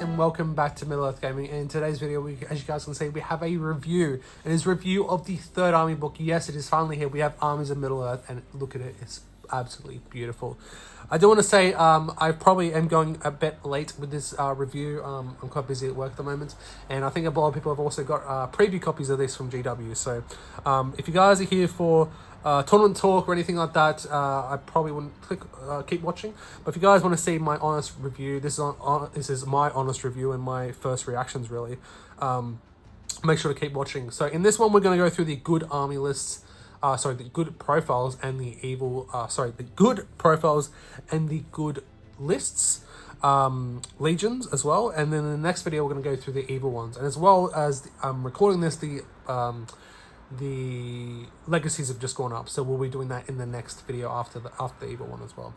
and welcome back to Middle Earth Gaming. And in today's video, as you guys can see, we have a review. It is a review of the third Army book. Yes, it is finally here. We have Armies of Middle Earth, and look at it. It's absolutely beautiful. I do want to say I probably am going a bit late with this review. I'm quite busy at work at the moment, and I think a lot of people have also got preview copies of this from GW. So if you guys are here for tournament talk or anything like that, I probably wouldn't keep watching. But if you guys want to see my honest review, this is my honest review and my first reactions really. Make sure to keep watching. So in this one, we're going to go through the good army lists. The good profiles and the evil. The good profiles and the good lists. Legions as well, and then in the next video we're going to go through the evil ones, and as well as I'm recording this, the legacies have just gone up, so we'll be doing that in the next video after the evil one as well.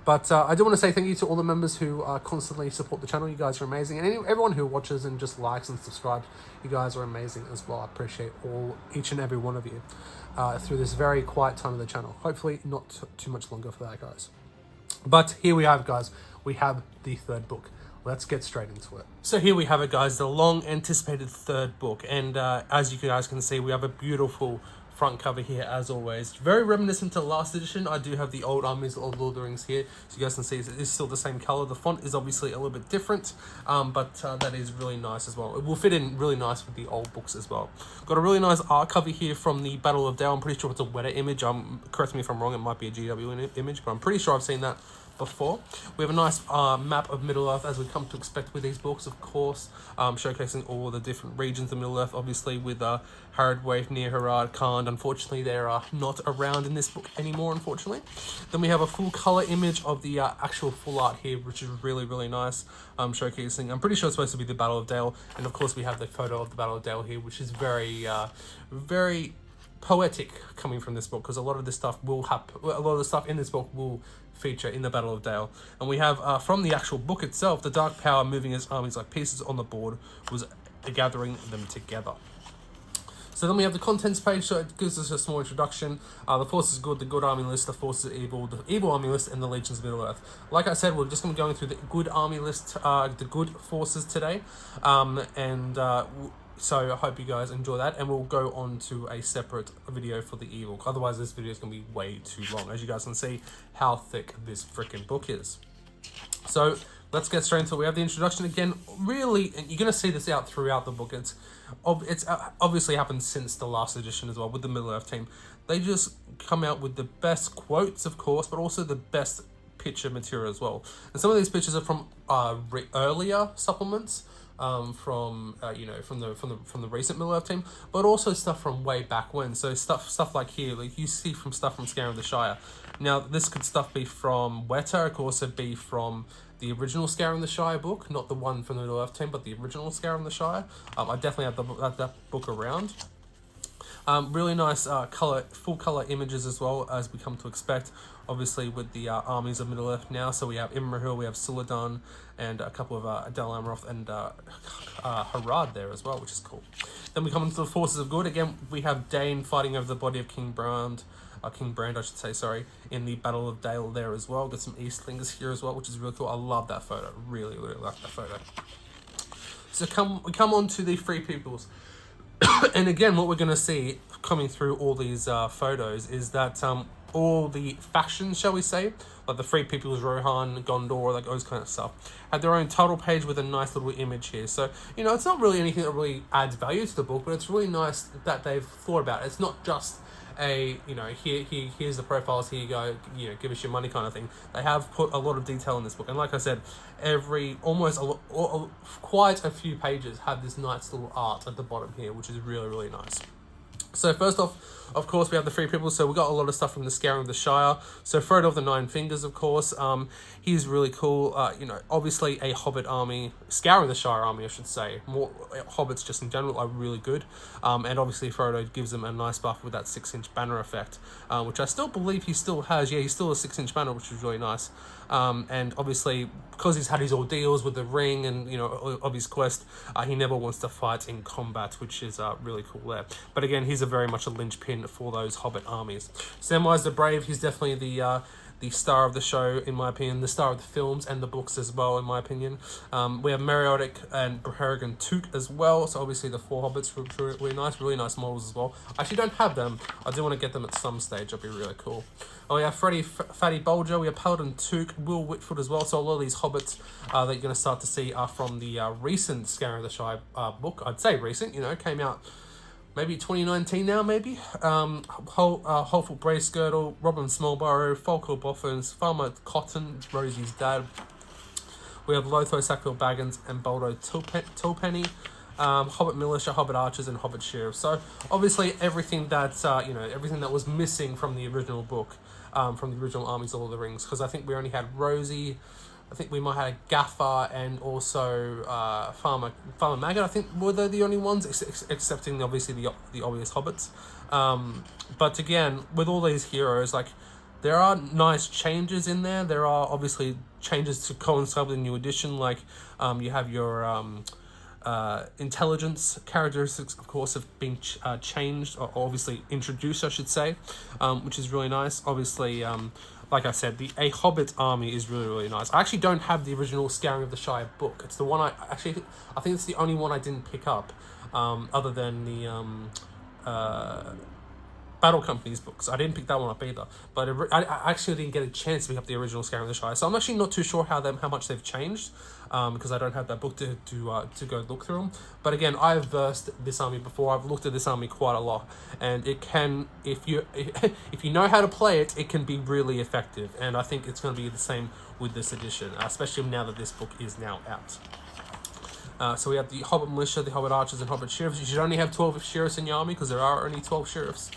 But I do want to say thank you to all the members who constantly support the channel. You guys are amazing, and everyone who watches and just likes and subscribes, you guys are amazing as well. I appreciate each and every one of you through this very quiet time of the channel. Hopefully not too much longer for that, guys. But here we have, guys, we have the third book. Let's get straight into it. So here we have it, guys, the long anticipated third book. And as you guys can see, we have a beautiful front cover here as always. Very reminiscent to last edition. I do have the old Armies of Lord of the Rings here. So you guys can see it is still the same color. The font is obviously a little bit different, but that is really nice as well. It will fit in really nice with the old books as well. Got a really nice art cover here from the Battle of Dale. I'm pretty sure it's a Weta image. Correct me if I'm wrong, it might be a GW image, but I'm pretty sure I've seen that before. We have a nice map of Middle Earth, as we come to expect with these books, of course, showcasing all the different regions of Middle Earth, obviously with Haradwaith, Near Harad, Khand. Unfortunately, they are not around in this book anymore, unfortunately. Then we have a full color image of the actual full art here, which is really, really nice, showcasing, I'm pretty sure it's supposed to be the Battle of Dale, and of course we have the photo of the Battle of Dale here, which is very, very poetic coming from this book, because a lot of this stuff will happen. A lot of the stuff in this book will feature in the Battle of Dale. And we have from the actual book itself, the Dark Power moving its armies like pieces on the board was gathering them together. So then we have the contents page, so it gives us a small introduction. The force is good, the good army list, the forces are evil, the evil army list, and the legions of Middle Earth. Like I said, we're just going to be going through the good army list, the good forces today, so I hope you guys enjoy that, and we'll go on to a separate video for the evil. Otherwise, this video is going to be way too long. As you guys can see how thick this freaking book is. So let's get straight into it. We have the introduction again. Really, and you're going to see this out throughout the book. It's obviously happened since the last edition as well with the Middle Earth team. They just come out with the best quotes, of course, but also the best picture material as well. And some of these pictures are from earlier supplements. From the recent Middle Earth team, but also stuff from way back when. So stuff like here, like you see from stuff from Scaring of the Shire. Now this could stuff be from Weta. It could also be from the original Scaring the Shire book, not the one from the Middle Earth team, but the original Scaring the Shire. I definitely have that book around. Really nice full color images as well, as we come to expect, obviously with the armies of Middle Earth now. So we have Imrahil, we have Suladan, and a couple of Dal Amroth and Harad there as well, which is cool. Then we come into the forces of good. Again, we have Dane fighting over the body of King Brand, I should say, sorry, in the Battle of Dale there as well. Got some Eastlings here as well, which is really cool. I love that photo. Really, really like that photo. So we come on to the Free Peoples. And again, what we're going to see coming through all these photos is that all the factions, shall we say, like the Free Peoples, Rohan, Gondor, like those kind of stuff, have their own title page with a nice little image here. So, you know, it's not really anything that really adds value to the book, but it's really nice that they've thought about it. It's not just a, you know, here's the profiles, here you go, you know, give us your money kind of thing. They have put a lot of detail in this book, and like I said, quite a few pages have this nice little art at the bottom here, which is really, really nice. So first off, of course, we have the Free People. So we got a lot of stuff from the Scaring of the Shire. So Frodo of the Nine Fingers, of course. He's really cool. You know, obviously a Hobbit army, Scouring the Shire army, I should say. More Hobbits just in general are really good. And obviously Frodo gives them a nice buff with that 6-inch banner effect, which I still believe he still has. Yeah, he's still a 6-inch banner, which is really nice. And obviously, because he's had his ordeals with the ring and, you know, of his quest, he never wants to fight in combat, which is really cool there. But again, he's very much a linchpin in for those Hobbit armies. Samwise the Brave, he's definitely the star of the show, in my opinion, the star of the films and the books as well, in my opinion. We have Meriotic and Breharrigan Took as well, so obviously the 4 Hobbits were really nice models as well. I actually don't have them. I do want to get them at some stage. That'd be really cool. Oh, we have Fatty Bulger, we have Paladin Took, Will Whitfield as well. So a lot of these Hobbits that you're going to start to see are from the recent Scaring of the Shire book. I'd say recent, came out maybe 2019 now, maybe. Holful Bracegirdle, Robin Smallborough, Falkor Boffins, Farmer Cotton, Rosie's dad. We have Lotho Sackville Baggins and Boldo Tilpenny, Hobbit Militia, Hobbit Archers, and Hobbit Sheriffs. So obviously everything that everything that was missing from the original book, from the original Armies of Lord of the Rings, because I think we only had Rosie. I think we might have had Gaffer and also Farmer Maggot. I think were they the only ones, excepting obviously the obvious hobbits. But again, with all these heroes, like there are nice changes in there. There are obviously changes to coincide with the new edition. Like you have your intelligence characteristics, of course, have been changed or obviously introduced, I should say, which is really nice. Obviously. Like I said, a Hobbit army is really nice. I actually don't have the original Scaring of the Shire book. It's the one I think it's the only one I didn't pick up, other than the Battle Company's books. I didn't pick that one up either. But I actually didn't get a chance to pick up the original Scaring of the Shire. So I'm actually not too sure how much they've changed, because I don't have that book to go look through them. But again, I've versed this army before. I've looked at this army quite a lot, and it can, if you know how to play it, it can be really effective. And I think it's going to be the same with this edition, especially now that this book is now out. So we have the Hobbit Militia, the Hobbit Archers, and Hobbit Sheriffs. You should only have 12 Sheriffs in your army because there are only 12 Sheriffs.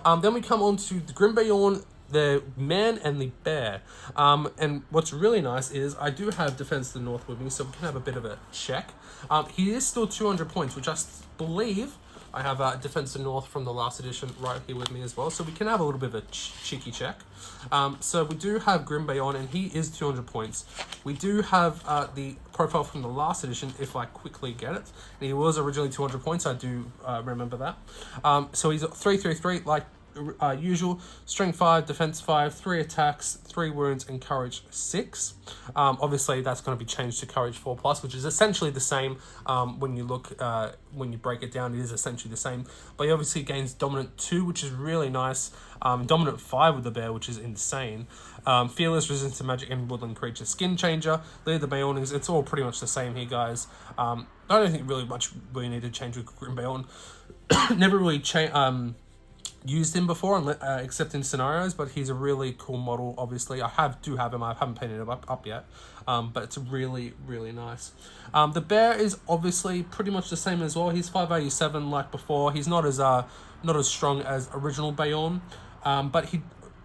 Then we come on to the Grimbeorn, the Man, and the Bear. And what's really nice is I do have Defense of the North with me, so we can have a bit of a check. He is still 200 points, which I believe I have Defense of the North from the last edition right here with me as well, so we can have a little bit of a cheeky check. So we do have Grimbeorn, and he is 200 points. We do have the profile from the last edition, if I quickly get it. And he was originally 200 points, I do remember that. So he's 333, like usual, strength 5, defense 5, 3 attacks, 3 wounds, and courage 6. Obviously that's going to be changed to courage 4+, which is essentially the same. When you break it down, it is essentially the same, but he obviously gains dominant 2, which is really nice. Dominant 5 with the bear, which is insane. Fearless, resistant to magic, and woodland creature. Skin changer, lead the Beornings. It's all pretty much the same here, guys. I don't think really need to change with Grimbeorn. Never really used him before, except in scenarios, but he's a really cool model. Obviously, I do have him. I haven't painted him up yet, but it's really nice. The bear is obviously pretty much the same as well. He's 5 value 7 like before. He's not as strong as original Beorn, but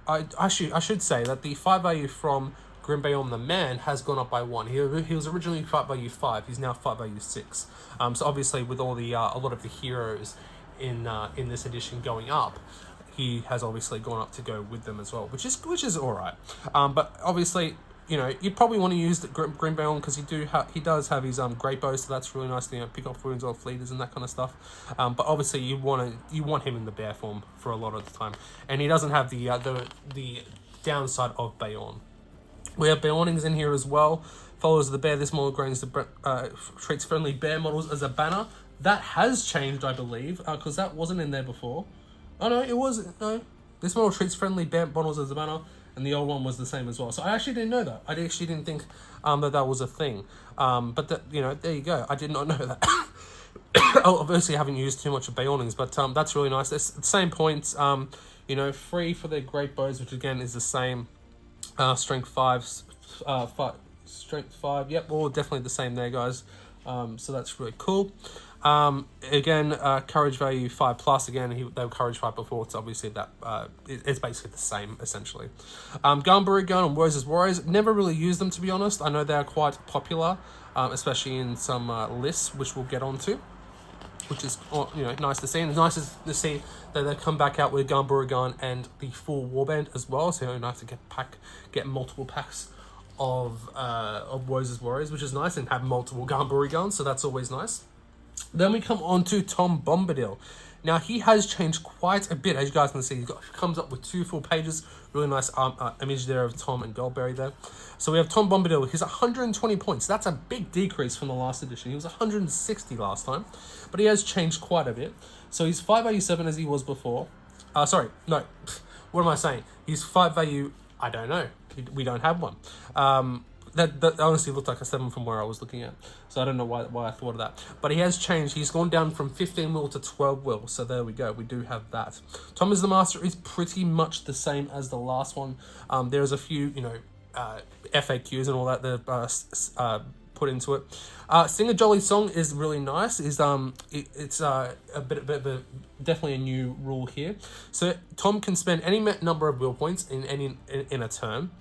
I should say that the 5 value from Grimbeorn the Man has gone up by 1. He was originally 5 value 5. He's now 5 value 6. So obviously with all the a lot of the heroes in this edition going up, he has obviously gone up to go with them as well, which is all right. But obviously, you probably want to use the Grimbeorn because he does have his great bow, so that's really nice to pick off wounds off leaders and that kind of stuff. But obviously you want him in the bear form for a lot of the time, and he doesn't have the downside of Beorn. We have Beornings in here as well. Followers of the bear. This model treats friendly bear models as a banner. That has changed, I believe, because that wasn't in there before. Oh, no, it wasn't. No. This model treats friendly bear models as a banner, and the old one was the same as well. So I actually didn't know that. I actually didn't think that was a thing. But, there you go. I did not know that. Obviously, I haven't used too much of Beornings, but that's really nice. It's the same points, free for their great bows, which, again, is the same. Strength 5, strength 5. Yep, all definitely the same there, guys. So that's really cool. Again, courage value 5+. Again, they were courage 5 before, so obviously that it's basically the same essentially. Gunbury Gun and Warriors as Warriors. Never really used them, to be honest. I know they're quite popular, especially in some lists, which we'll get onto, which is nice to see. And it's nice to see that they come back out with Gunbury Gun and the full warband as well, so you don't have to get multiple packs of Warriors as Warriors, which is nice, and have multiple Gunbury Guns, so that's always nice. Then we come on to Tom Bombadil. Now, he has changed quite a bit, as you guys can see. He comes up with 2 full pages. Really nice image there of Tom and Goldberry there. So we have Tom Bombadil. He's 120 points. That's a big decrease from the last edition. He was 160 last time, but he has changed quite a bit. So he's 5 value 7 as he was before. Sorry, no. What am I saying? He's 5 value, I don't know. We don't have one. That honestly looked like a 7 from where I was looking at. So I don't know why I thought of that. But he has changed. He's gone down from 15 mil to 12 mil. So there we go. We do have that. Tom is the Master is pretty much the same as the last one. There's a few, FAQs and all that that put into it. Sing a Jolly Song is really nice. It's a bit of a definitely a new rule here. So Tom can spend any number of will points in a turn.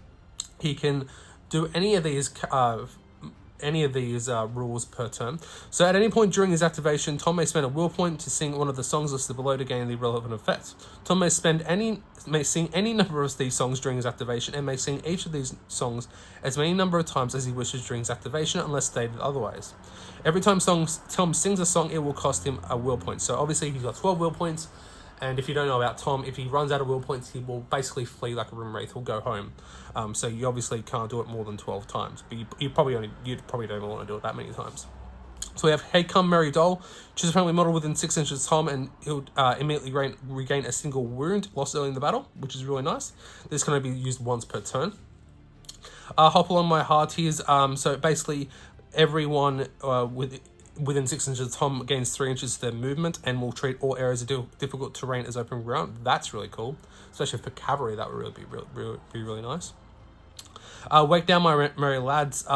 He can do any of these rules per turn. So at any point during his activation, Tom may spend a will point to sing one of the songs listed below to gain the relevant effect. Tom may sing any number of these songs during his activation and may sing each of these songs as many number of times as he wishes during his activation, unless stated otherwise. Every time Tom sings a song, it will cost him a will point. So obviously he's got 12 will points. And if you don't know about Tom, if he runs out of will points, he will basically flee like a room wraith. He'll go home. So you obviously can't do it more than 12 times. But you probably don't want to do it that many times. So we have Hey Come Merry Doll. Choose a friendly model within 6 inches of Tom, and he'll immediately regain a single wound lost early in the battle, which is really nice. This can only be used once per turn. Hop along my hearties. So basically, everyone within 6 inches of Tom gains 3 inches to their movement and will treat all areas of difficult terrain as open ground. That's really cool, especially for cavalry. That would really be really nice. Wake Down My Merry Lads.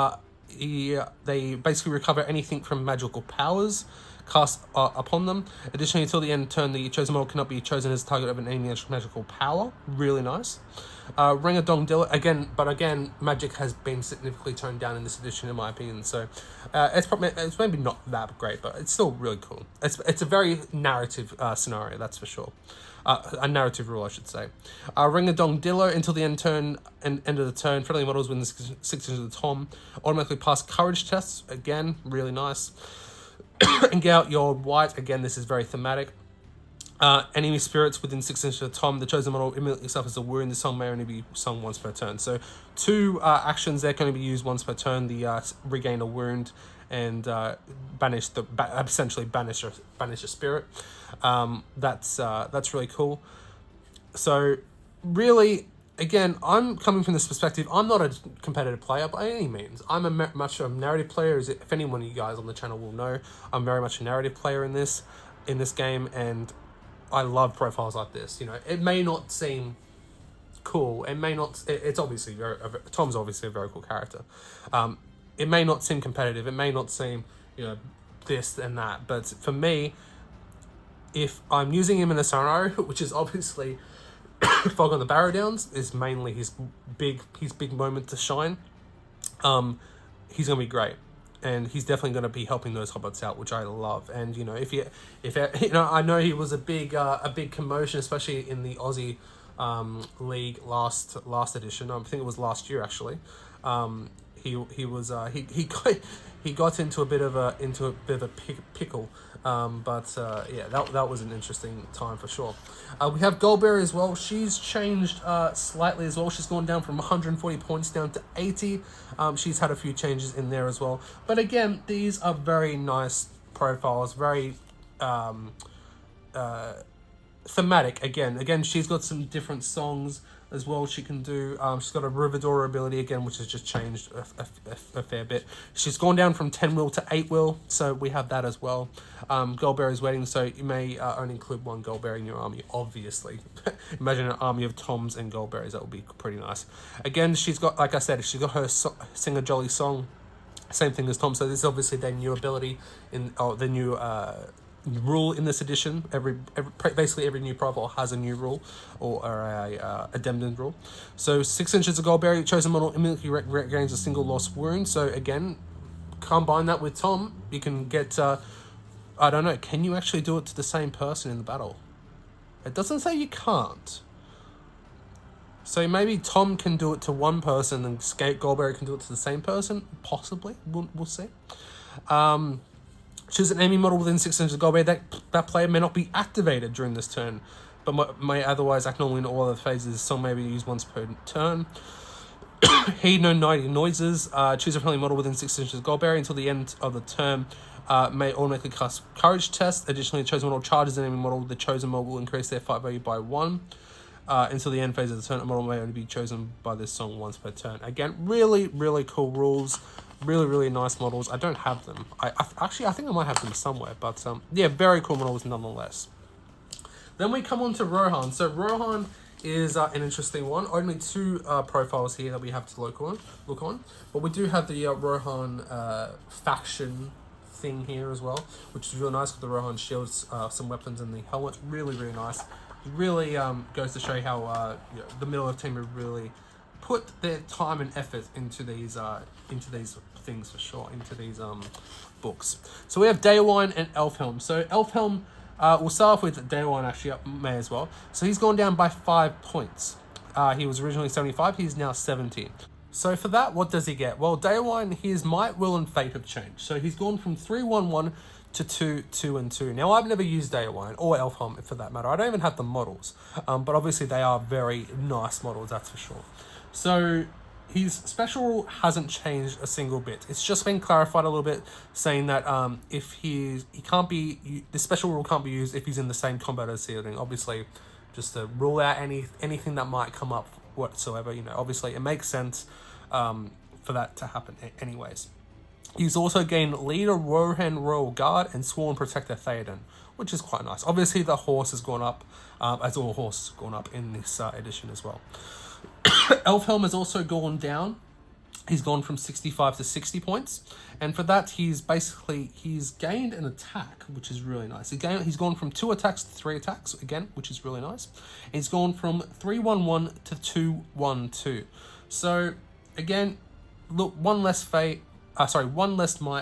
They basically recover anything from magical powers cast upon them. Additionally, until the end of the turn, the chosen model cannot be chosen as target of any magical power. Really nice. Ring a Dong Dilla again, magic has been significantly toned down in this edition, in my opinion. So it's maybe not that great, but it's still really cool. It's a very narrative scenario, that's for sure. A narrative rule, I should say. Ring a Dong Dillo until the end of the turn. Friendly models within 6 inches of the Tom automatically pass courage tests. Again, really nice. And get out your white. Again, this is very thematic. Enemy spirits within 6 inches of Tom. The chosen model immediately suffers a wound. The song may only be sung once per turn. So 2 actions there can only be used once per turn. The regain a wound and essentially banish a spirit. That's really cool. So really, again, I'm coming from this perspective. I'm not a competitive player by any means. I'm much a narrative player. If anyone of you guys on the channel will know, I'm very much a narrative player in this game, and I love profiles like this. It may not seem cool. It may not. It's obviously Tom's obviously a very cool character. It may not seem competitive. It may not seem this and that. But for me, if I'm using him in a scenario, which is obviously Fog on the Barrow Downs, is mainly his big moment to shine. He's gonna be great. And he's definitely going to be helping those hobbits out, which I love. And I know he was a big commotion, especially in the Aussie league last edition. I think it was last year actually. He got into a bit of a pickle. That was an interesting time for sure. We have Goldberry as well. She's changed slightly as well. She's gone down from 140 points down to 80. She's had a few changes in there as well. But again, these are very nice profiles, very thematic. Again, she's got some different songs as well she can do. She's got a Rivador ability again, which has just changed a fair bit. She's gone down from 10 will to 8 will, so we have that as well. Goldberry's waiting, so you may only include 1 Goldberry in your army, obviously. Imagine an army of Toms and Goldberries. That would be pretty nice. Again, she's got, like I said, she's got her Sing a Jolly Song, same thing as Tom. So this is obviously their new ability the new rule in this edition. Basically every new profile has a new rule or a addendum rule. So 6 inches of Goldberry, chosen model immediately regains a single lost wound. So again, combine that with Tom, you can get I don't know, can you actually do it to the same person in the battle? It doesn't say you can't. So maybe Tom can do it to one person and Goldberry can do it to the same person, possibly. We'll see. Choose an enemy model within 6 inches of goal barrier. That player may not be activated during this turn, but may otherwise act normally in all other phases. So maybe used once per turn. Heed no noises. Choose a friendly model within 6 inches of goal barrier until the end of the turn. May automatically cast Courage Test. Additionally, the chosen model charges an enemy model. The chosen model will increase their fight value by 1. Until the end phase of the turn, a model may only be chosen by this song once per turn. Again, really, really cool rules. Really, really nice models. I don't have them. I think I might have them somewhere. But yeah, very cool models nonetheless. Then we come on to Rohan. So Rohan is an interesting one. Only 2 profiles here that we have to look on. But we do have the Rohan faction thing here as well, which is really nice with the Rohan shields, some weapons, and the helmet. Really, really nice. Really goes to show how the Middle Earth team have really put their time and effort into these things for sure, into these books. So we have Daywine and Elfhelm. So Elfhelm, we'll start off with Daywine actually, may as well. So he's gone down by 5 points. He was originally 75, he's now 70. So for that, what does he get? Well, Daywine, his might, will, and fate have changed. So he's gone from 3-1-1 to 2-2-2. Now, I've never used Daywine or Elfhelm for that matter. I don't even have the models, but obviously they are very nice models, that's for sure. So his special rule hasn't changed a single bit. It's just been clarified a little bit, saying that if the special rule can't be used if he's in the same combat as Sealing. Obviously, just to rule out anything that might come up whatsoever. Obviously it makes sense for that to happen anyways. He's also gained Leader Rohan Royal Guard and Sworn Protector Theoden, which is quite nice. Obviously the horse has gone up, as all horses have gone up in this edition as well. Elfhelm has also gone down. He's gone from 65 to 60 points. And for that, he's gained an attack, which is really nice. He's gone from 2 attacks to 3 attacks, again, which is really nice. He's gone from 3-1-1 to 2-1-2. So, again, look, one less might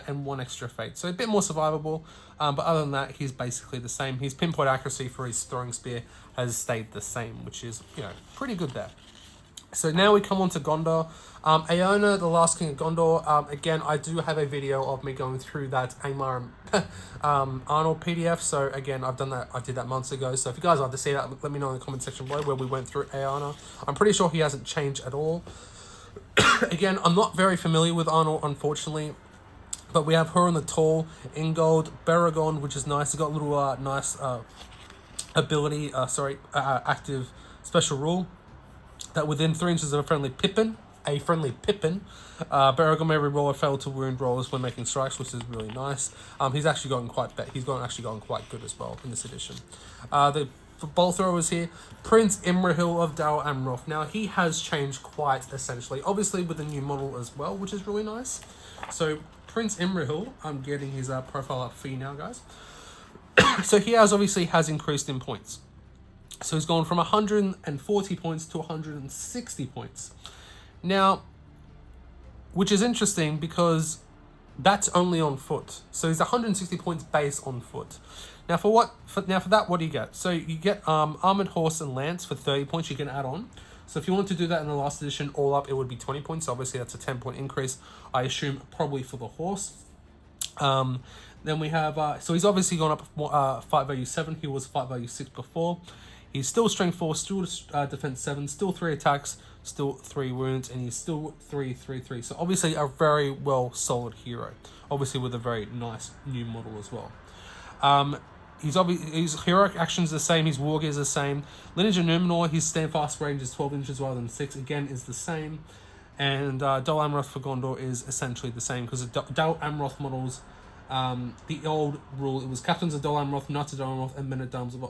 and 1 extra fate. So a bit more survivable, but other than that, he's basically the same. His pinpoint accuracy for his throwing spear has stayed the same, which is, pretty good there. So now we come on to Gondor. Aona, the Last King of Gondor. Again, I do have a video of me going through that Amar Arnold PDF. So again, I did that months ago. So if you guys like to see that, let me know in the comment section below where we went through Aona. I'm pretty sure he hasn't changed at all. Again, I'm not very familiar with Arnold, unfortunately. But we have Huron the Tall, Ingold, Baragon, which is nice. He's got a little nice ability, active special rule. That within 3 inches of a friendly Pippin, Baragon may reroll or fail to wound rolls when making strikes, which is really nice. He's actually gotten quite good as well in this edition. The bolt thrower is here, Prince Imrahil of Dal Amroth. Now he has changed quite essentially, obviously with the new model as well, which is really nice. So Prince Imrahil, I'm getting his profile up for you now, guys. So he has increased in points. So he's gone from 140 points to 160 points. Now, which is interesting because that's only on foot. So he's 160 points base on foot. Now for that, what do you get? So you get Armored Horse and Lance for 30 points you can add on. So if you wanted to do that in the last edition, all up, it would be 20 points. So obviously that's a 10-point increase, I assume, probably for the horse. Then we have, so he's obviously gone up fight value 7. He was fight value 6 before. He's still strength 4, still defense 7, still 3 attacks, still 3 wounds, and he's still 3-3-3. So obviously a very well solid hero. Obviously with a very nice new model as well. His heroic actions are the same. His war gear is the same. Lineage of Numenor, his stand fast range is 12 inches rather than 6. Again, is the same. And Dol Amroth for Gondor is essentially the same because the Dol Amroth models. The old rule, it was Captains of Dol Amroth, Knights of Dol Amroth, and Men at Arms of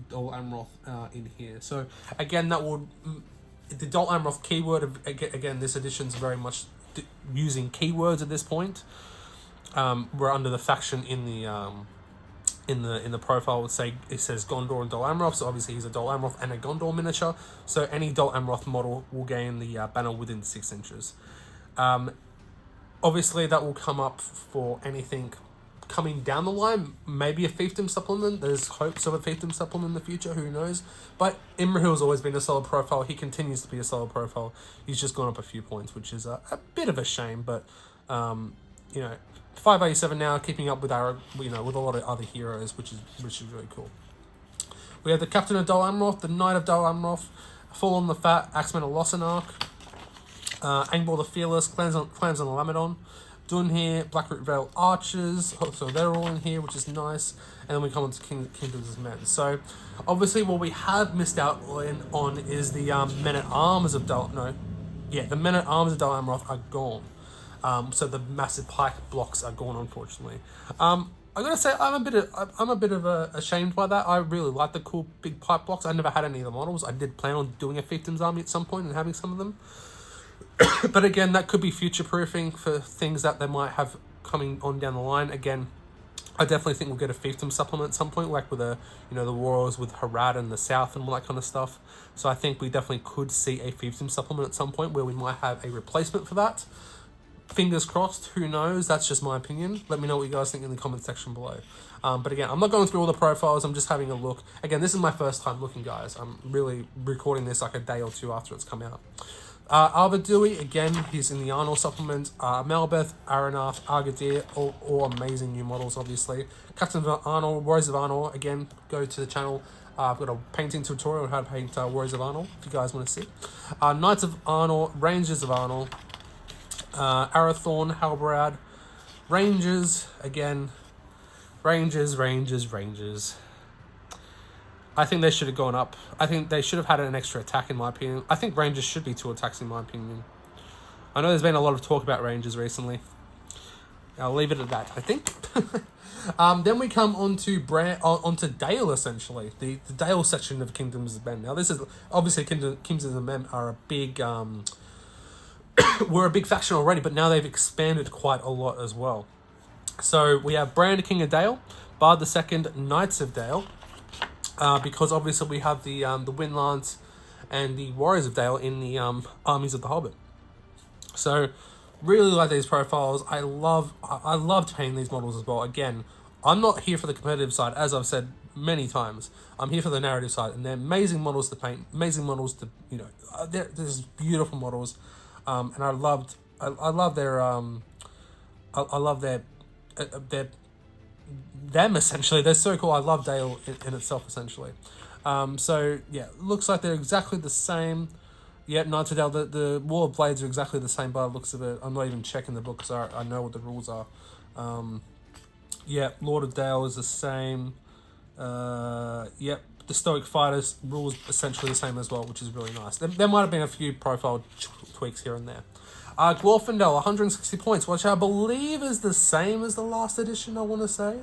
Dol Amroth in here. So again, that would the Dol Amroth keyword. Again, this edition's very much using keywords at this point. We're under the faction in the profile would say it says Gondor and Dol Amroth. So obviously he's a Dol Amroth and a Gondor miniature. So any Dol Amroth model will gain the banner within 6 inches. Obviously that will come up for anything coming down the line, maybe a fiefdom supplement. There's hopes of a fiefdom supplement in the future, who knows. But Imrahil's always been a solid profile. He continues to be a solid profile. He's just gone up a few points, which is a bit of a shame, but 587 now, keeping up with our, with a lot of other heroes, which is really cool. We have the Captain of Dol Amroth, the Knight of Dol Amroth, Fall on the Fat, Axeman of Lossarnach, Angbor the Fearless, Clans on the Lamadon, Dunhir, Blackroot Vale Archers, so they're all in here, which is nice. And then we come on to Kingdom's Men. So, obviously, what we have missed out on is the Men-at-Arms of Dol... No. Yeah, the Men-at-Arms of Dol Amroth are gone. So the massive pike blocks are gone, unfortunately. I gotta say, I'm a bit of ashamed by that. I really like the cool big pike blocks. I never had any of the models. I did plan on doing a Fiefdom's Army at some point and having some of them. But again, that could be future-proofing for things that they might have coming on down the line. Again, I definitely think we'll get a Fiefdom supplement at some point, like with the wars with Harad and the South and all that kind of stuff. So I think we definitely could see a Fiefdom supplement at some point where we might have a replacement for that. Fingers crossed, who knows? That's just my opinion. Let me know what you guys think in the comment section below. But again, I'm not going through all the profiles, I'm just having a look. Again, this is my first time looking, guys. I'm really recording this like a day or two after it's come out. Arvidui, again, he's in the Arnold supplement. Melbeth, Aranath, Argadir, all amazing new models, obviously. Captain of Arnold, Warriors of Arnold, again, go to the channel. I've got a painting tutorial on how to paint Warriors of Arnold, if you guys want to see. Knights of Arnold, Rangers of Arnold, Arathorn, Halbrad, Rangers, again, Rangers. I think they should have gone up. I think they should have had an extra attack, in my opinion. I think Rangers should be 2 attacks, in my opinion. I know there's been a lot of talk about Rangers recently. I'll leave it at that, I think. Then we come onto Dale, essentially. The Dale section of Kingdoms of Men. Now, this is... Obviously, Kingdoms of Men are a big... were a big faction already, but now they've expanded quite a lot as well. So, we have Brand, King of Dale, Bard II, Knights of Dale, because obviously we have the Windlance and the Warriors of Dale in the Armies of the Hobbit. So, really like these profiles. I loved painting these models as well. Again, I'm not here for the competitive side, as I've said many times. I'm here for the narrative side, and they're amazing models to paint, amazing models to, they're just beautiful models. And I love them, essentially. They're so cool. I love Dale in itself, essentially. So yeah, looks like they're exactly the same. Yeah, Knights of Dale, the Wall of Blades are exactly the same by the looks of it. I'm not even checking the book because I know what the rules are. Yeah, Lord of Dale is the same. Yep, the Stoic Fighters rules essentially the same as well, which is really nice. There might have been a few profile tweaks here and there. Glorfindel, 160 points, which I believe is the same as the last edition, I want to say.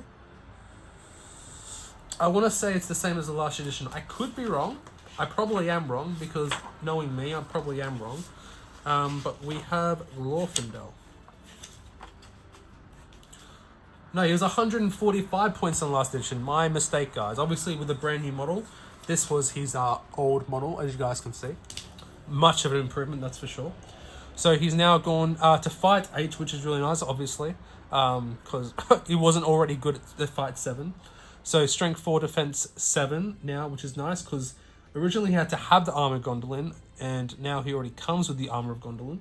I want to say it's the same as the last edition. I could be wrong. I probably am wrong, because knowing me, I probably am wrong. But we have Glorfindel. No, he was 145 points in the last edition. My mistake, guys. Obviously, with a brand new model, this was his old model, as you guys can see. Much of an improvement, that's for sure. So he's now gone to Fight 8, which is really nice, obviously, because he wasn't already good at the Fight 7. So Strength 4, Defense 7 now, which is nice, because originally he had to have the Armor of Gondolin, and now he already comes with the Armor of Gondolin.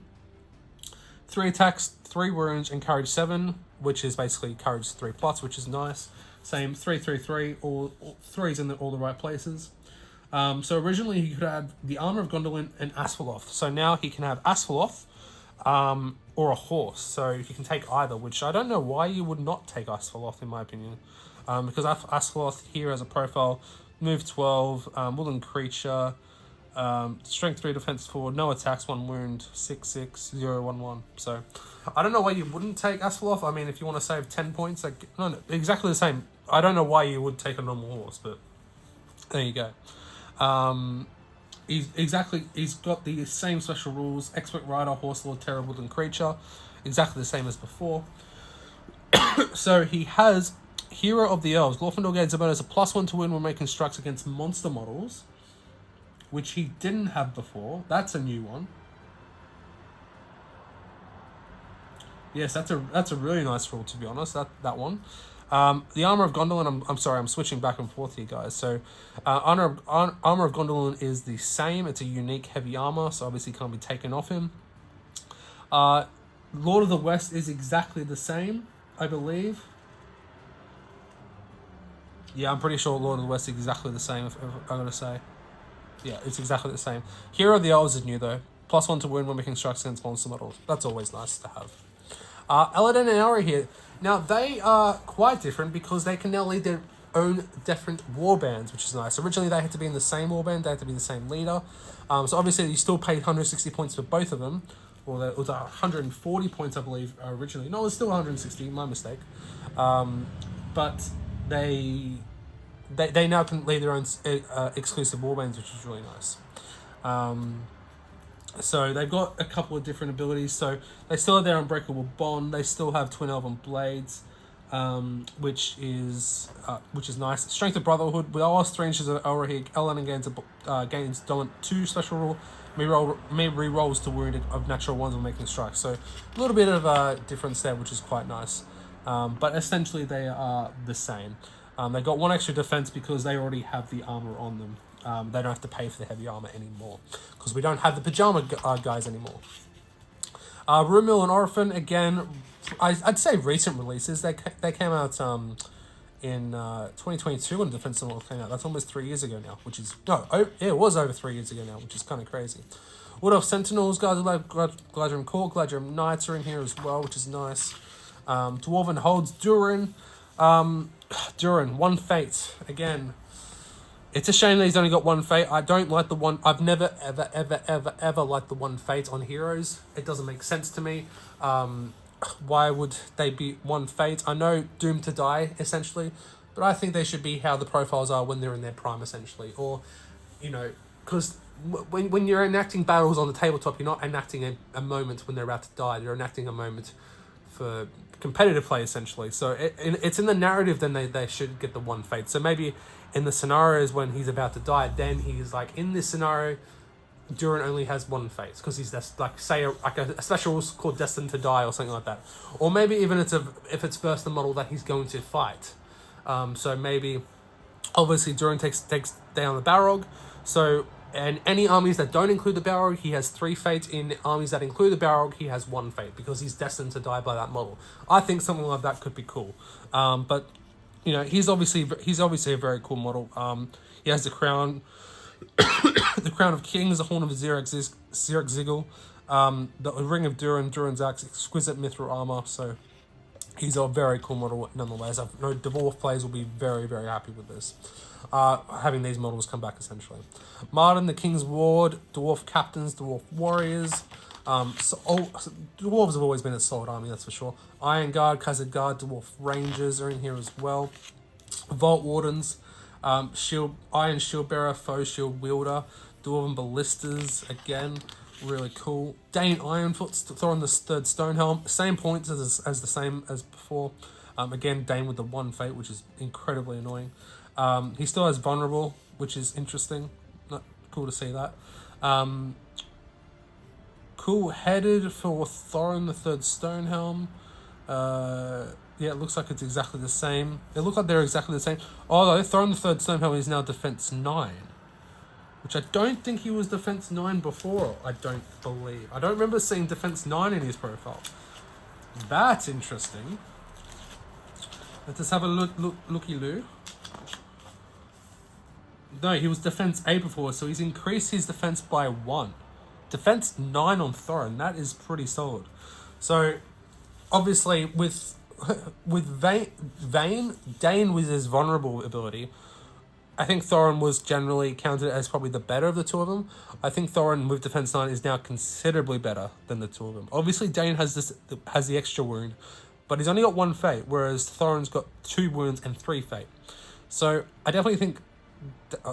3 attacks, 3 wounds, and Courage 7, which is basically Courage 3+, which is nice. Same 3, all 3's in all the right places. So originally he could have the Armor of Gondolin and Asphalloth. So now he can have Asphalloth or a horse. So he can take either, which I don't know why you would not take Asphalloth, in my opinion. Because Asphalloth here has a profile, move 12, woodland creature, strength 3, defense 4, no attacks, 1 wound, 6/6, 0/1/1. So I don't know why you wouldn't take Asphalloth. I mean, if you want to save 10 points, like no, exactly the same. I don't know why you would take a normal horse, but there you go. He's got the same special rules: expert rider, horse lord, terror, woodland creature, exactly the same as before. So he has Hero of the Elves. Glorfindel gains a bonus of +1 to win when making strikes against monster models, which he didn't have before. That's a new one. Yes, that's a really nice rule, to be honest. That one. The Armor of Gondolin, I'm sorry, I'm switching back and forth here, guys. So, Armor of Gondolin is the same. It's a unique heavy armor, so obviously can't be taken off him. Lord of the West is exactly the same. I believe. Yeah, I'm pretty sure Lord of the West is exactly the same, if I'm going to say. Yeah, it's exactly the same. Hero of the Elves is new, though. +1 to win when making strikes against monster models. That's always nice to have. Eladin and Aura here. Now, they are quite different because they can now lead their own different warbands, which is nice. Originally, they had to be in the same warband. They had to be the same leader. So, obviously, you still paid 160 points for both of them. Well, it was 140 points, I believe, originally. No, it was still 160. My mistake. But they now can lead their own exclusive warbands, which is really nice. So they've got a couple of different abilities. So they still have their Unbreakable Bond. They still have Twin Elven Blades, which is nice. Strength of Brotherhood. With last 3 inches of aura here, Eladin gains dominant 2 special rule. Me re-rolls to wounded of natural 1s when making strikes. So a little bit of a difference there, which is quite nice. But essentially they are the same. They got 1 extra defense because they already have the armor on them. They don't have to pay for the heavy armor anymore because we don't have the pajama guys anymore. Rumil and Orphan, again, I'd say recent releases. They came out in 2022 when Defense of the North came out. That's almost 3 years ago now, which is... No, it was over 3 years ago now, which is kind of crazy. Wood Elf Sentinels, guys, Gladrim Court, Gladrim Knights are in here as well, which is nice. Dwarven Holds, Durin. Durin, 1 fate. Again, it's a shame that he's only got 1 fate. I don't like the one... I've never, ever liked the 1 fate on heroes. It doesn't make sense to me. Why would they be 1 fate? I know doomed to die, essentially, but I think they should be how the profiles are when they're in their prime, essentially. Or, you know, because when you're enacting battles on the tabletop, you're not enacting a moment when they're about to die. You're enacting a moment for competitive play, essentially. So it's in the narrative, then they should get the 1 fate. So maybe in the scenarios when he's about to die, then he's like, in this scenario, Durin only has 1 fate because he's just like, say, a special called Destined to Die or something like that. Or maybe even if it's first the model that he's going to fight. So maybe, obviously, Durin takes down the Balrog. So, and any armies that don't include the Balrog, he has 3 fates. In armies that include the Balrog, he has 1 fate because he's destined to die by that model. I think something like that could be cool. But you know, he's obviously a very cool model. He has the crown, the crown of kings, the horn of Xeric Ziggle, the ring of Durin's axe, exquisite mithril armor. So he's a very cool model nonetheless. I know Dwarf players will be very, very happy with this. Having these models come back, essentially. Martin, the King's Ward, Dwarf Captains, Dwarf Warriors. Dwarves have always been a solid army, that's for sure. Iron Guard, Khazad Guard, Dwarf Rangers are in here as well. Vault Wardens, Iron Shield Bearer, Foe Shield Wielder, Dwarven Ballistas, again, really cool. Dane Ironfoot, Thorin the Third Stonehelm, same points as the same as before. Again, Dane with the 1 fate, which is incredibly annoying. He still has Vulnerable, which is interesting. Cool to see that. Cool headed for Thorin the Third Stonehelm. Yeah, it looks like it's exactly the same. It looks like they're exactly the same. Although Thorin the Third Stonehelm is now Defense 9. Which I don't think he was Defense 9 before, I don't believe. I don't remember seeing Defense 9 in his profile. That's interesting. Let's just have a looky-loo. No, he was Defense 8 before, so he's increased his defense by 1. Defense 9 on Thorin, that is pretty solid. So, obviously, with Dane with his vulnerable ability, I think Thorin was generally counted as probably the better of the 2 of them. I think Thorin with Defense 9 is now considerably better than the 2 of them. Obviously, Dane has the extra wound, but he's only got 1 fate, whereas Thorin's got 2 wounds and 3 fate. So, I definitely think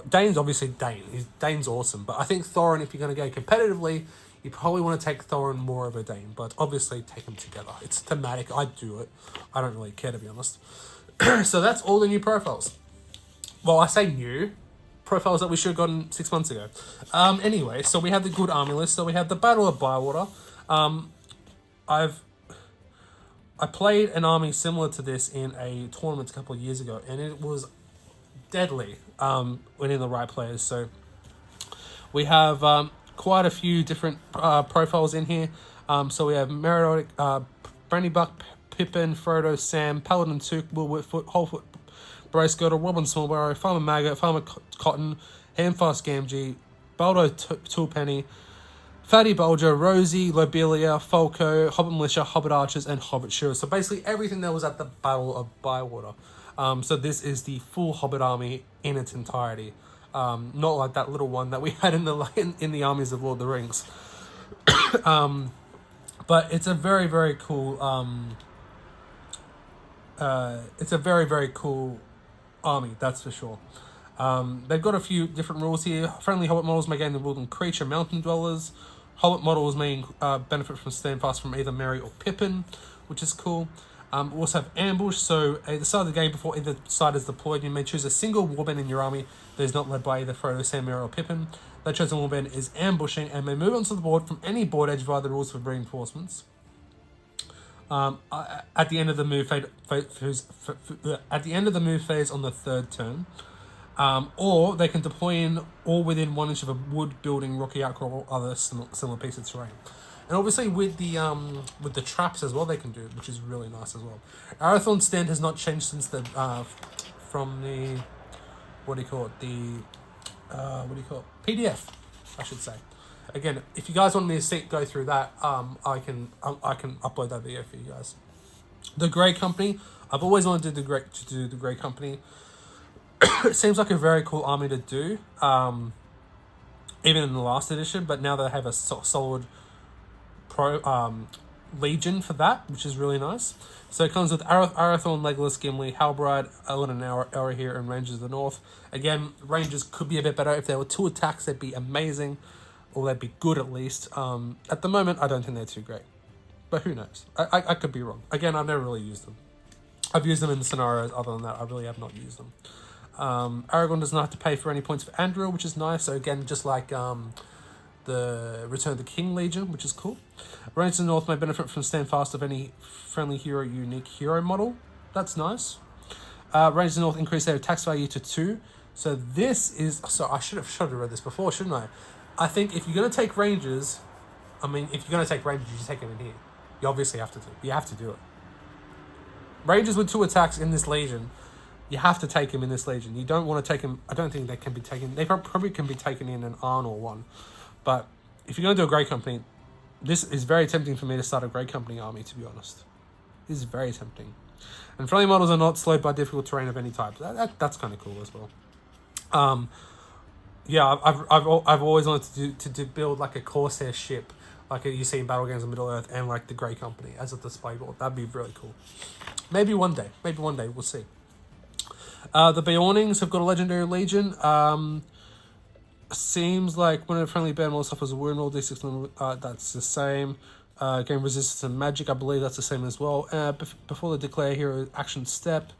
Dane's obviously Dane. Dane's awesome, but I think Thorin, if you're going to go competitively, you probably want to take Thorin more over Dane, but obviously take them together. It's thematic. I do it. I don't really care, to be honest. So that's all the new profiles. Well, I say new. Profiles that we should have gotten 6 months ago. Anyway, so we have the good army list. So we have the Battle of Bywater. I played an army similar to this in a tournament a couple of years ago, and it was deadly when in the right players. So we have quite a few different profiles in here. So we have Meritoric, Brandybuck, Pippin, Frodo, Sam, Paladin Took, Will Whitfoot, Holfoot, Brace Girdle, Robin Smallbarrow, Farmer Maggot, Farmer Cotton, Handfast Gamgee, Baldo Toolpenny, Fatty Bulger, Rosie, Lobelia, Falco, Hobbit Militia, Hobbit Archers, and Hobbit Shearers. So basically everything that was at the Battle of Bywater. So this is the full Hobbit army in its entirety. Not like that little one that we had in the Armies of Lord of the Rings. But it's a very, very cool. It's a very, very cool army, that's for sure. They've got a few different rules here. Friendly Hobbit models may gain the rule in Creature Mountain Dwellers. Hobbit models may benefit from Standfast from either Merry or Pippin, which is cool. We also have Ambush, so at the start of the game, before either side is deployed, you may choose a single warband in your army that is not led by either Frodo, Sam, Merry, or Pippin. That chosen warband is ambushing and may move onto the board from any board edge via the rules for reinforcements. At the end of the move phase on the third turn. Or they can deploy in or within 1 inch of a wood, building, rocky outcrop, or other similar piece of terrain. And obviously with the traps as well, they can do, which is really nice as well. Arathorn's stand has not changed since the from the PDF, I should say. Again, if you guys want me to go through that, I can upload that video for you guys. The Grey Company, I've always wanted to do the Grey Company. It seems like a very cool army to do, even in the last edition, but now they have a solid Legion for that, which is really nice. So it comes with Arathorn, Legolas, Gimli, Halbrand, Elrond, and Elrahir, and Rangers of the North. Again, Rangers could be a bit better. If there were 2 attacks, they'd be amazing, or they'd be good at least. At the moment, I don't think they're too great, but who knows? I could be wrong. Again, I've never really used them. I've used them in scenarios. Other than that, I really have not used them. Aragorn does not have to pay for any points for Anduril, which is nice. So again, just like the Return of the King Legion, which is cool. Rangers of the North may benefit from Standfast of any friendly hero unique hero model. That's nice. Rangers of the North increase their attacks value to 2. So this is... So I should have read this before, shouldn't I? I think if you're going to take Rangers... if you're going to take Rangers, you take them in here. You obviously have to do it. You have to do it. Rangers with 2 attacks in this Legion... You have to take him in this Legion. You don't want to take him... I don't think they can be taken... They probably can be taken in an Arnor one. But if you're going to do a Grey Company... This is very tempting for me to start a Grey Company army, to be honest. This is very tempting. And friendly models are not slowed by difficult terrain of any type. That's kind of cool as well. Yeah, I've always wanted to build like a Corsair ship, like you see in Battle Games of Middle-earth, and like the Grey Company as a display board. That'd be really cool. Maybe one day. We'll see. The Beornings have got a Legendary Legion. Seems like when a friendly band model suffers a wound roll, D6, that's the same. Gain resistance and magic, I believe that's the same as well. Before the declare hero action step,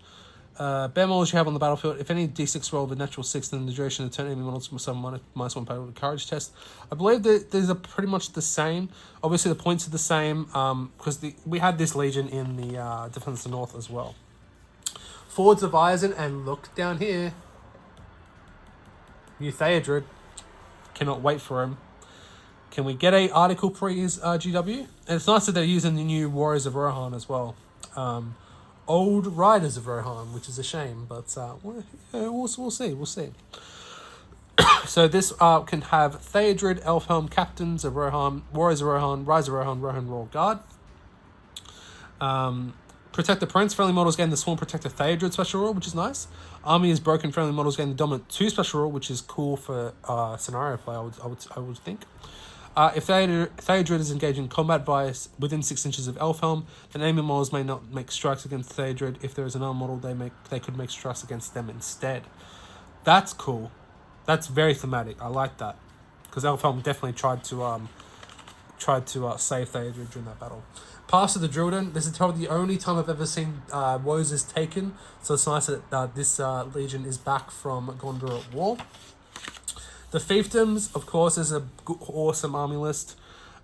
band models you have on the battlefield, if any D6 roll with a natural 6, then the duration of the turn, enemy models must have -1 battle with courage test. I believe that these are pretty much the same. Obviously, the points are the same because we had this Legion in the Defense of the North as well. Forwards of Eisen, and look down here. New Theodred. Cannot wait for him. Can we get a article for his GW? And it's nice that they're using the new Warriors of Rohan as well. Old Riders of Rohan, which is a shame, but we'll see. So this can have Theodred, Elfhelm, Captains of Rohan, Warriors of Rohan, Rise of Rohan, Rohan Royal Guard. Protect the Prince. Friendly models gain the Sworn Protector Theodred special rule, which is nice. Army is broken. Friendly models gain the Dominant 2 special rule, which is cool for scenario play, I would think. If Theodred is engaged in combat within 6 inches of Elfhelm, then enemy models may not make strikes against Theodred. If there is an armed model, they could make strikes against them instead. That's cool. That's very thematic. I like that, because Elfhelm definitely tried to save Theodred during that battle. Pass of the Drillden. This is probably the only time I've ever seen woes is taken, so it's nice that this Legion is back from Gondor at War. The Fiefdoms, of course, is an awesome army list.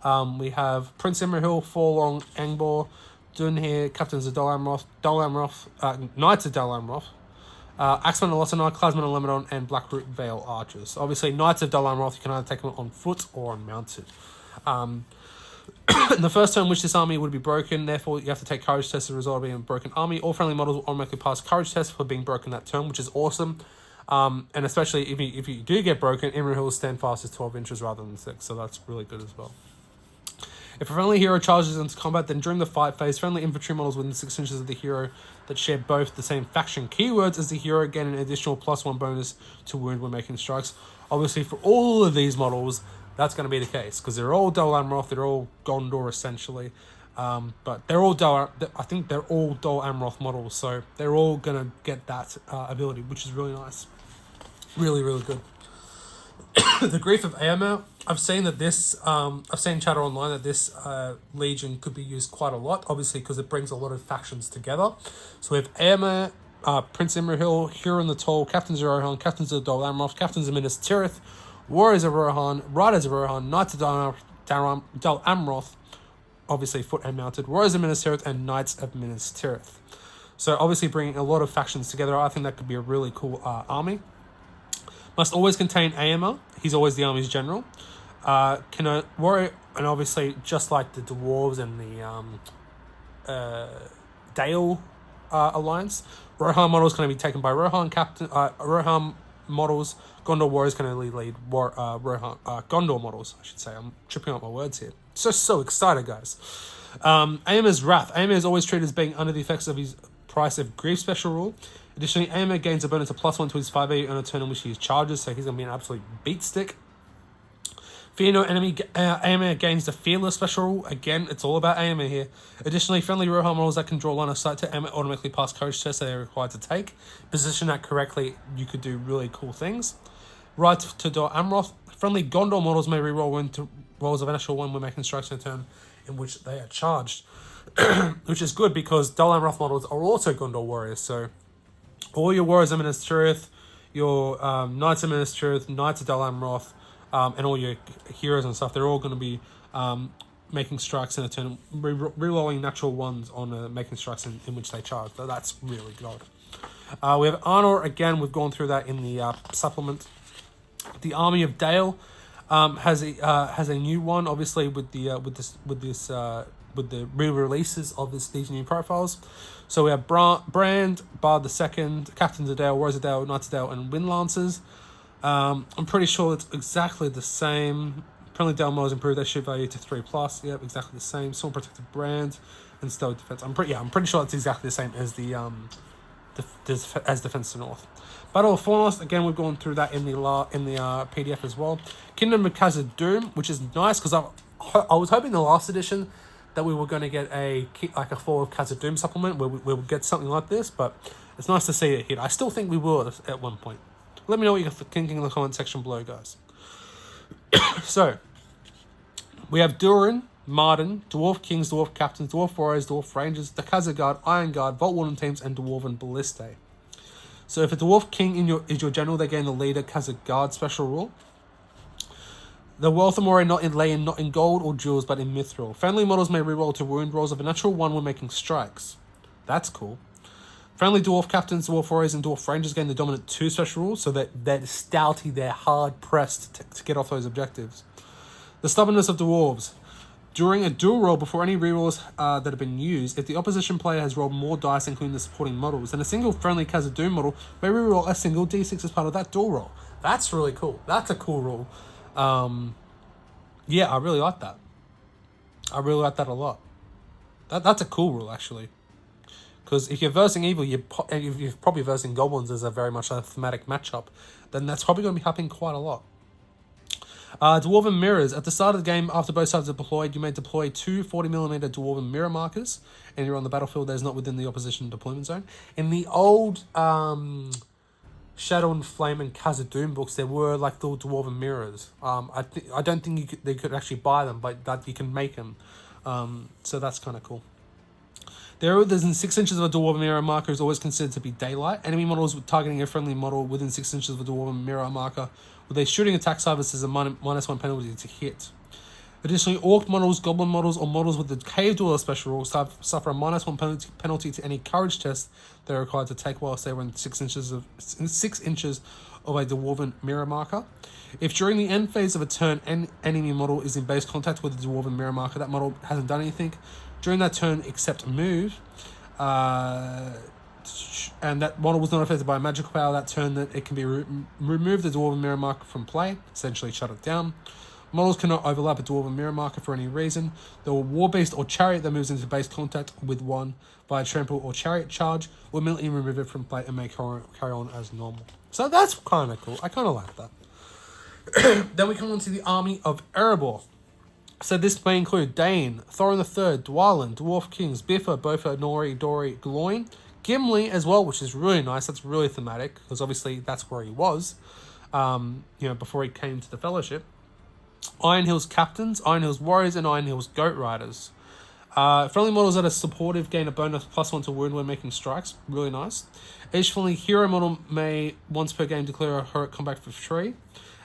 We have Prince Imrahil, Forlong, Angbor, Dunhir, Captains of Dol Amroth, Knights of Dol Amroth, Axeman and Losanar, Klasman and Lemedon, and Blackroot Vale Archers. Obviously, Knights of Dol Amroth, you can either take them on foot or on mounted. In the first turn which this army would be broken, therefore you have to take courage tests as a result of being a broken army. All friendly models will automatically pass courage tests for being broken that turn, which is awesome. And especially if you do get broken, Imrahil's stand fast is 12 inches rather than 6, so that's really good as well. If a friendly hero charges into combat, then during the fight phase, friendly infantry models within 6 inches of the hero that share both the same faction keywords as the hero gain an additional +1 bonus to wound when making strikes. Obviously, for all of these models, that's going to be the case, because they're all Dol Amroth, they're all Gondor essentially, but they're all I think they're all Dol Amroth models, so they're all going to get that ability, which is really nice. Really, really good. The Grief of Eomer. I've seen that I've seen chatter online that this legion could be used quite a lot, obviously because it brings a lot of factions together. So we have Eomer, Prince Imrahil, Huron the Tall, Captains of Rohan, Captains of Dol Amroth, Captains of Minas Tirith, Warriors of Rohan, Riders of Rohan, Knights of Dol Amroth, obviously foot and mounted, Warriors of Minas Tirith, and Knights of Minas Tirith. So obviously bringing a lot of factions together, I think that could be a really cool army. Must always contain Eomer. He's always the army's general. Can a warrior, and obviously just like the dwarves and the Dale alliance, Rohan models can be taken by Rohan captain. Rohan models, Gondor warriors can only lead Rohan Gondor models. I should say. I'm tripping up my words here. So excited, guys. Eomer's Wrath. Eomer is always treated as being under the effects of his Price of Grief special rule. Additionally, Eomer gains a bonus of +1 to his 5e on a turn in which he charges, so he's going to be an absolute beat stick. Fear no enemy, Eomer gains the Fearless special rule. Again, it's all about Eomer here. Additionally, friendly Rohan models that can draw line of sight to Eomer automatically pass courage tests that they're required to take. Position that correctly, you could do really cool things. Right to Dol Amroth. Friendly Gondor models may reroll into rolls of a natural 1 when making strikes in a turn in which they are charged. Which is good because Dol Amroth models are also Gondor warriors, so all your Warriors of Minas Tirith, your Knights of Minas Tirith, Knights of Dol Amroth, and all your heroes and stuff, they're all going to be making strikes in a turn, rerolling natural 1s on making strikes in which they charge. So that's really good. We have Arnor, again, we've gone through that in the supplement. The Army of Dale has a new one, obviously with the re-releases of these new profiles. So we have Brand, Bard II, Captains of Dale, Warriors of Dale, Knights of Dale, and Windlancers. I'm pretty sure it's exactly the same. Friendly Dale models improve their shield value to 3+. Yep, exactly the same. Storm Protected Brand and Stealth Defense. I'm pretty sure it's exactly the same as as Defense to North. Battle of Fornost, again, we've gone through that in the PDF as well. Kingdom of Khazad-dûm, which is nice because I was hoping the last edition that we were going to get a Fall of Khazad-dûm supplement where we would get something like this, but it's nice to see it here. I still think we will at one point. Let me know what you're thinking in the comment section below, guys. So, we have Durin, Marden, Dwarf Kings, Dwarf Captains, Dwarf Warriors, Dwarf Rangers, the Khazad Guard, Iron Guard, Vault Warden teams, and Dwarven Ballistae. So if a Dwarf King is your general, they gain the Leader Khazad Guard special rule. The Wealth of Moray not in gold or jewels, but in mithril. Friendly models may reroll to wound rolls of a natural 1 when making strikes. That's cool. Friendly Dwarf Captains, Dwarf Warriors, and Dwarf Rangers gain the Dominant 2 special rule, so that they're stouty, they're hard-pressed to get off those objectives. The Stubbornness of Dwarves. During a dual roll, before any rerolls that have been used, if the opposition player has rolled more dice, including the supporting models, then a single friendly Khazad-dûm model may reroll a single d6 as part of that dual roll. That's really cool. That's a cool rule. Yeah, I really like that. I really like that a lot. That's a cool rule, actually. Because if you're versing evil, you're probably versing goblins as a very much a thematic matchup, then that's probably going to be happening quite a lot. Dwarven Mirrors. At the start of the game, after both sides are deployed, you may deploy 2 40mm Dwarven Mirror markers, and you're on the battlefield that is not within the opposition deployment zone. In the old Shadow and Flame and Khazad-dûm books, there were like little Dwarven mirrors. I don't think they could actually buy them, but that you can make them. So that's kind of cool. There's in 6 inches of a Dwarven Mirror marker is always considered to be daylight. Enemy models targeting a friendly model within 6 inches of a Dwarven Mirror marker with a shooting attack service as a -1 penalty to hit. Additionally, Orc models, Goblin models, or models with the Cave Dweller special rule suffer a -1 penalty to any courage test they are required to take whilst they were in 6 inches of a Dwarven mirror marker. If during the end phase of a turn an enemy model is in base contact with a Dwarven mirror marker, that model hasn't done anything during that turn except move, and that model was not affected by a magical power that turn, that it can be remove the Dwarven mirror marker from play, essentially shut it down. Models cannot overlap a Dwarven mirror marker for any reason. The War Beast or Chariot that moves into base contact with one by a Trample or Chariot charge will immediately remove it from play and may carry on as normal. So that's kind of cool. I kind of like that. Then we come on to the Army of Erebor. So this may include Dane, Thorin III, Dwalin, Dwarf Kings, Biffa, Bofa, Nori, Dory, Gloin, Gimli as well, which is really nice. That's really thematic, because obviously that's where he was, before he came to the Fellowship. Iron Hills Captains, Iron Hills Warriors, and Iron Hills Goat Riders. Friendly models that are supportive gain a bonus +1 to wound when making strikes. Really nice. Each friendly hero model may once per game declare a heroic comeback for 3.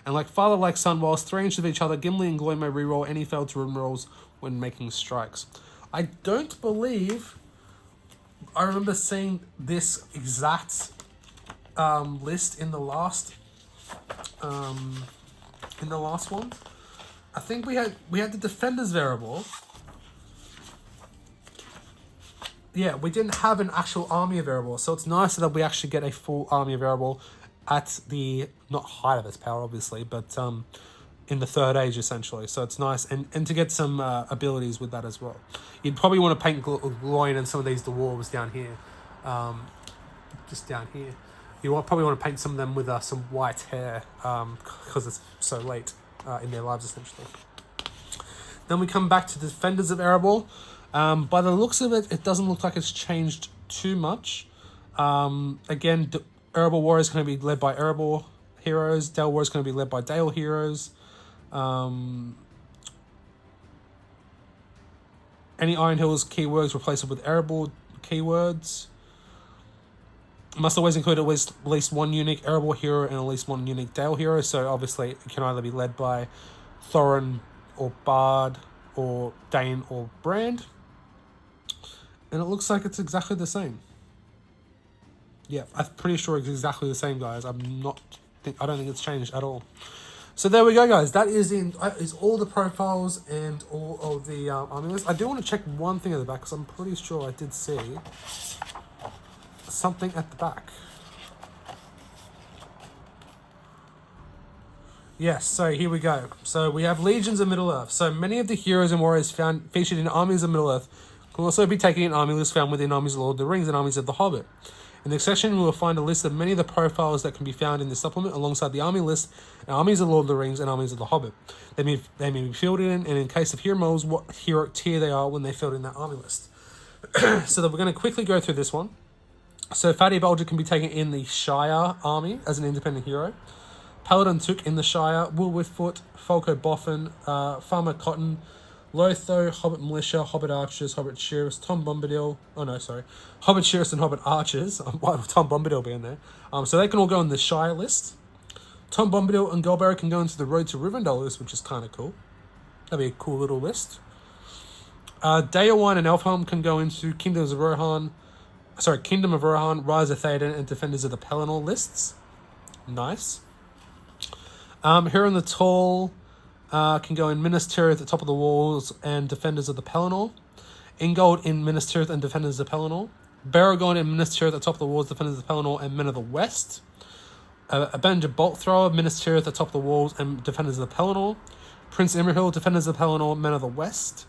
And like father, like son, whilst 3 inches of each other, Gimli and Gloin may reroll any failed to wound rolls when making strikes. I don't believe I remember seeing this exact list in the last one. I think we had the Defenders variable. Yeah, we didn't have an actual army variable, so it's nice that we actually get a full army variable at the, not height of its power, obviously, but in the Third Age, essentially. So it's nice, and to get some abilities with that as well. You'd probably want to paint Gloin and some of these dwarves down here, just down here. Probably want to paint some of them with some white hair, because it's so late in their lives, essentially. Then we come back to the Defenders of Erebor. By the looks of it, it doesn't look like it's changed too much. Again, Erebor Warriors going to be led by Erebor heroes. Dale Warriors going to be led by Dale heroes. Any Iron Hills keywords replace it with Erebor keywords. Must always include at least one unique Erebor hero and at least one unique Dale hero. So obviously it can either be led by Thorin or Bard or Dane or Brand. And it looks like it's exactly the same. Yeah, I'm pretty sure it's exactly the same, guys. I don't think it's changed at all. So there we go, guys. That is all the profiles and all of the army lists. I do want to check one thing at the back, because I'm pretty sure I did see something at the back. Yes, so here we go. So we have Legions of Middle-earth. So many of the heroes and warriors featured in Armies of Middle-earth can also be taken in army lists found within Armies of Lord of the Rings and Armies of the Hobbit. In this section, we will find a list of many of the profiles that can be found in this supplement, alongside the army list and Armies of Lord of the Rings and Armies of the Hobbit. They may be filled in, and in case of hero models, what hero tier they are when they filled in that army list. So that we're going to quickly go through this one. So Fatty Bulger can be taken in the Shire army as an independent hero. Paladin Took in the Shire, Woolwithfoot, Falco Boffin, Farmer Cotton, Lotho, Hobbit Militia, Hobbit Archers, Hobbit Sheriffs, Tom Bombadil. Hobbit Sheriffs and Hobbit Archers. Why would Tom Bombadil be in there? So they can all go in the Shire list. Tom Bombadil and Goldberry can go into the Road to Rivendell list, which is kind of cool. That'd be a cool little list. Daewine and Elfhelm can go into Kingdom of Rohan, Rise of Theoden, and Defenders of the Pelennor lists. Nice. Huron the Tall can go in Minas Tirith at the top of the walls and Defenders of the Pelennor. Ingold in Minas Tirith and Defenders of the Pelennor. Baragon in Minas Tirith at the top of the walls, Defenders of the Pelennor, and Men of the West. Avenger Bolt Thrower, Minas Tirith at the top of the walls and Defenders of the Pelennor. Prince Imrahil, Defenders of the Pelennor, Men of the West.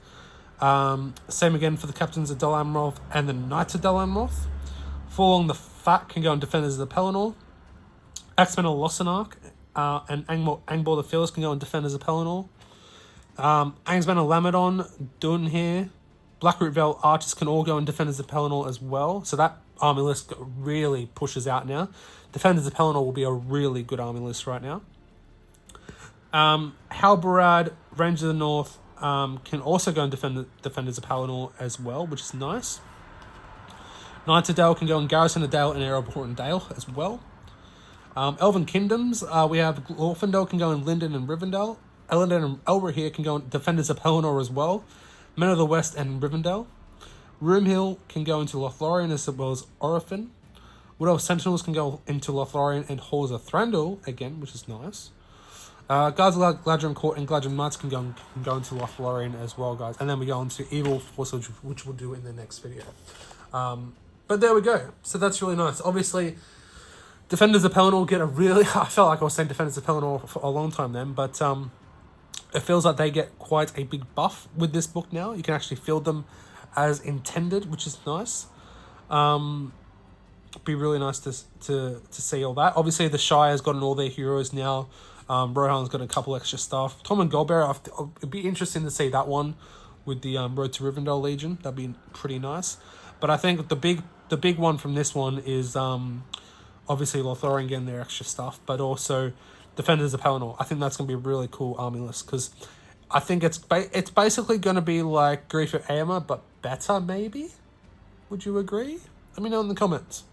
Same again for the Captains of Dol Amroth and the Knights of Dol Amroth. Forlong the Fat can go in Defenders of the Pelennor. Axeman of Lossark and Angbor the Fearless can go in Defenders of Pelennor. Angsman of Lamadon, Dunhere, Blackroot Vale Archers can all go in Defenders of Pelennor as well. So that army list really pushes out now. Defenders of Pelennor will be a really good army list right now. Halbarad, Rangers of the North, can also go in Defenders of Pelennor as well, which is nice. Knights of Dale can go in Garrison of Dale and Erebor and Dale as well. Elven Kingdoms, we have Glorfindel can go in Linden and Rivendell. Elendil and Elrohir can go in Defenders of Pelennor as well. Men of the West and Rivendell. Roomhill can go into Lothlorien as well as Orphan. What else? Sentinels can go into Lothlorien and Halls of Thranduil again, which is nice. Guards of Gladrim Court and Gladrim Knights can go into Lothlorien as well, guys. And then we go on to Evil Forces, which we'll do in the next video. But there we go. So that's really nice. Obviously, Defenders of Pelennor get a really... I felt like I was saying Defenders of Pelennor for a long time then, but it feels like they get quite a big buff with this book now. You can actually field them as intended, which is nice. Be really nice to see all that. Obviously, the Shire's gotten all their heroes now. Rohan's got a couple extra stuff. Tom and Goldberry, it'd be interesting to see that one with the Road to Rivendell Legion. That'd be pretty nice. But I think the big one from this one is obviously Lothlorien getting their extra stuff, but also Defenders of Pelennor. I think that's going to be a really cool army list, because I think it's basically going to be like Grief of Eomer, but better, maybe? Would you agree? Let me know in the comments.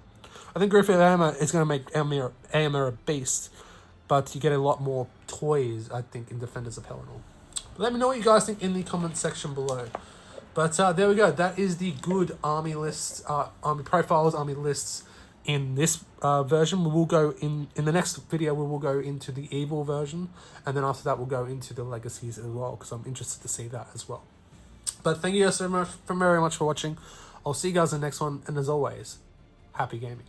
I think Grief of Eomer is going to make Eomer a beast, but you get a lot more toys, I think, in Defenders of Pelennor. Let me know what you guys think in the comments section below. But there we go. That is the good army lists, army profiles, army lists in this version. We will go in the next video. We will go into the evil version, and then after that, we'll go into the legacies as well, because I'm interested to see that as well. But thank you guys so much, very much for watching. I'll see you guys in the next one, and as always, happy gaming.